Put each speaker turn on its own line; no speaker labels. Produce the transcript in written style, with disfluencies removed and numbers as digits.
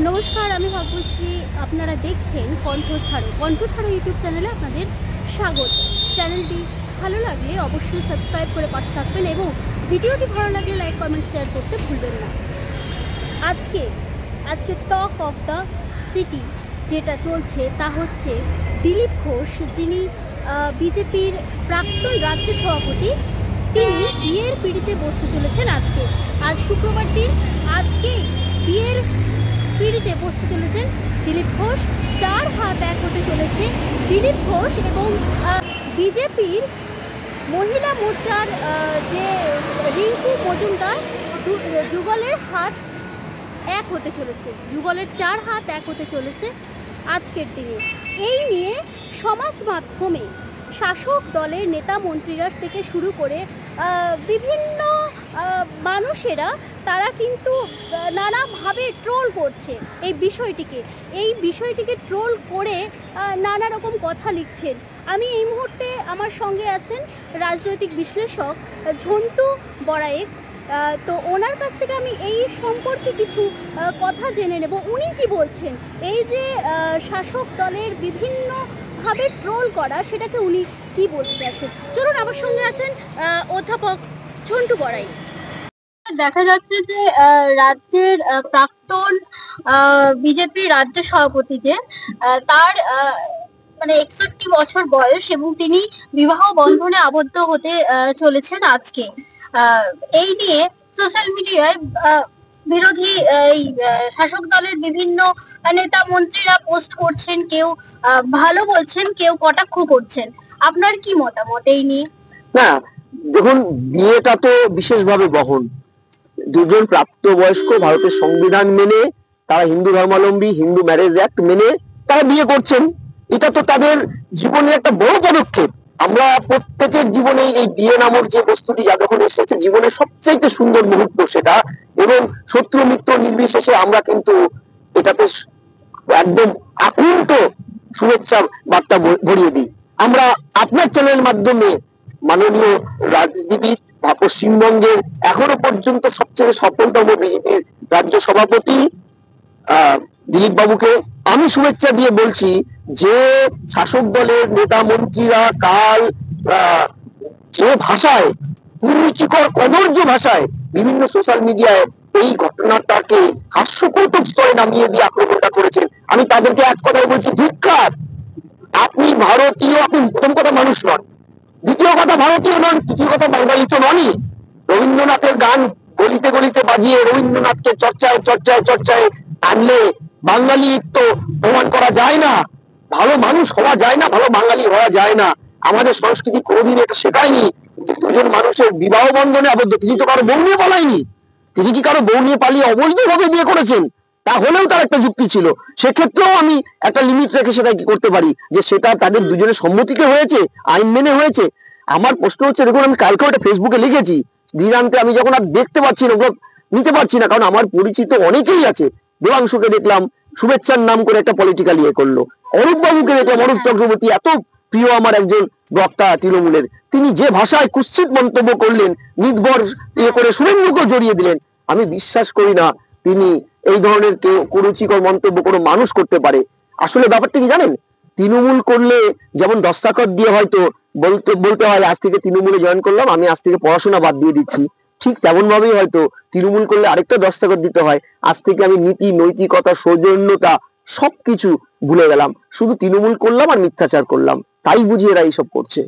নমস্কার, আমি ভাগ্যশ্রী। আপনারা দেখছেন কণ্ঠ ছাড়ো ইউটিউব চ্যানেলে আপনাদের স্বাগত। চ্যানেলটি ভালো লাগলে অবশ্যই সাবস্ক্রাইব করে পাশে থাকবেন এবং ভিডিওটি ভালো লাগলে লাইক কমেন্ট শেয়ার করতে ভুলবেন না। আজকে টক অফ দ্য সিটি যেটা চলছে তা হচ্ছে দিলীপ ঘোষ, যিনি বিজেপির প্রাক্তন রাজ্য সভাপতি, তিনি বিয়ের পিঁড়িতে বসতে চলেছেন আজ শুক্রবার দিন। আজকেই বিয়ের পিঁড়িতে বসতে চলেছেন দিলীপ ঘোষ। 4 হাত এক হতে চলেছে দিলীপ ঘোষ এবং বিজেপির মহিলা মোর্চার যে রিঙ্কু মজুমদার। যুগলের হাত এক হতে চলেছে, যুগলের 4 হাত এক হতে চলেছে আজকের দিনে। এই নিয়ে সমাজ মাধ্যমে শাসক দলের নেতা মন্ত্রীরা থেকে শুরু করে বিভিন্ন মানুষেরা তারা কিন্তু নানাভাবে ট্রোল করছে এই বিষয়টিকে ট্রোল করে নানা রকম কথা লিখছেন। আমি এই মুহূর্তে আমার সঙ্গে আছেন রাজনৈতিক বিশ্লেষক ঝন্টু বড়াইক। তো ওনার কাছ থেকে আমি এই সম্পর্কে কিছু কথা জেনে নেব, উনি কি বলছেন। এই যে শাসক দলের বিভিন্নভাবে ট্রোল করা, সেটাকে উনি কি বলতে চাচ্ছেন। চলুন, আমার সঙ্গে আছেন অধ্যাপক ঝন্টু বড়াইক। দেখা যাচ্ছে যে রাজ্যের প্রাক্তন বিজেপি রাজ্য সভাপতি যে তার 61 বছর বয়স এবং তিনি বিবাহ বন্ধনে আবদ্ধ হতে চলেছেন আজকে। এই নিয়ে সোশ্যাল মিডিয়ায় বিরোধী এই শাসক দলের বিভিন্ন নেতা মন্ত্রীরা পোস্ট করছেন, কেউ ভালো বলছেন, কেউ কটাক্ষ করছেন। আপনার কি মতামত এই নিয়ে?
না, দেখুন, বিয়েটা তো বিশেষভাবে বহন। দুজন প্রাপ্তবয়স্ক ভারতের সংবিধান মেনে, তারা হিন্দু ধর্মাবলম্বী, হিন্দু ম্যারেজ অ্যাক্ট মেনে তারা বিয়ে করছেন। এটা তো তাদের জীবনে একটা বড় পদক্ষেপ। আমরা প্রত্যেকের জীবনে এই বিয়ে নামক যে বস্তুটি যখন এসেছে, জীবনের সবচেয়ে সুন্দর মুহূর্ত সেটা, এবং শত্রু মিত্র নির্বিশেষে আমরা কিন্তু এটাতে একদম আকুণ্ঠ শুভেচ্ছা বার্তা ভরিয়ে দিই। আমরা আপনার চ্যানেলের মাধ্যমে মাননীয় রাজনীতিবিদ পশ্চিমবঙ্গের এখনো পর্যন্ত সবচেয়ে সফলতম বিজেপির রাজ্য সভাপতি দিলীপ বাবুকে আমি শুভেচ্ছা দিয়ে বলছি যে শাসক দলের নেতা মন্ত্রীরা কাল যে ভাষায়, কুরুচিকর কদর্য ভাষায় বিভিন্ন সোশ্যাল মিডিয়ায় এই ঘটনাটাকে হাস্যকৌতুক স্তরে নামিয়ে দিয়ে আক্রমণটা করেছেন, আমি তাদেরকে এক কথায় বলছি, ধিক্কার। আপনি ভারতীয়, আপনি প্রথম কথা মানুষ নন, দ্বিতীয় কথা ভারতীয় নন, তৃতীয় কথা বাঙালি তো ননই। রবীন্দ্রনাথের গান গলিতে গলিতে বাজিয়ে রবীন্দ্রনাথকে চর্চায় চর্চায় চর্চায় আনলে বাঙালি তো প্রমাণ করা যায় না, ভালো মানুষ হওয়া যায় না, ভালো বাঙালি হওয়া যায় না। আমাদের সংস্কৃতি কোনোদিন এটা শেখায়নি যে দুজন মানুষের বিবাহ বন্ধনে আবদ্ধ। তিনি তো কারো বউ নিয়ে পালায়নি, তিনি কি কারো বউ নিয়ে পালিয়ে অবৈধভাবে বিয়ে করেছেন? তাহলেও তার একটা যুক্তি ছিল, সেক্ষেত্রেও আমি একটা লিমিট রেখে সেটা কি করতে পারি যে সেটা তাদের দুজনের সম্মতিতে হয়েছে, আইন মেনে হয়েছে। আমার প্রশ্ন হচ্ছে, দেখুন, আমি কালকে ওটা ফেসবুকে লিখেছি, দিনান্তে আমি যখন আর দেখতে পাচ্ছি না, ওগুলো নিতে পারছি না, কারণ আমার পরিচিত অনেকেই আছে। দেবাংশুকে দেখলাম শুভেচ্ছার নাম করে একটা পলিটিক্যাল ইয়ে করলো, অরূপ বাবুকে দেখলাম, অরূপ চক্রবর্তী এত প্রিয় আমার একজন বক্তা তৃণমূলের, তিনি যে ভাষায় কুৎসিত মন্তব্য করলেন, নির্ভর ইয়ে করে সুরেন্দ্রকে জড়িয়ে দিলেন। আমি বিশ্বাস করি না তিনি এই ধরনের কেউ কুরুচিকর মন্তব্য কোনো মানুষ করতে পারে। আসলে ব্যাপারটা কি জানেন, তৃণমূল করলে যেমন দস্তাখত দিয়ে হয়তো বলতে হয় আজ থেকে তৃণমূলে জয়েন করলাম, আমি আজ থেকে পড়াশোনা বাদ দিয়ে দিচ্ছি, ঠিক তেমন ভাবেই হয়তো তৃণমূল করলে আরেকটা দস্তাখত দিতে হয়, আজ থেকে আমি নীতি, নৈতিকতা, সৌজন্যতা সবকিছু ভুলে গেলাম, শুধু তৃণমূল করলাম আর মিথ্যাচার করলাম, তাই বুঝি এরা এইসব করছে।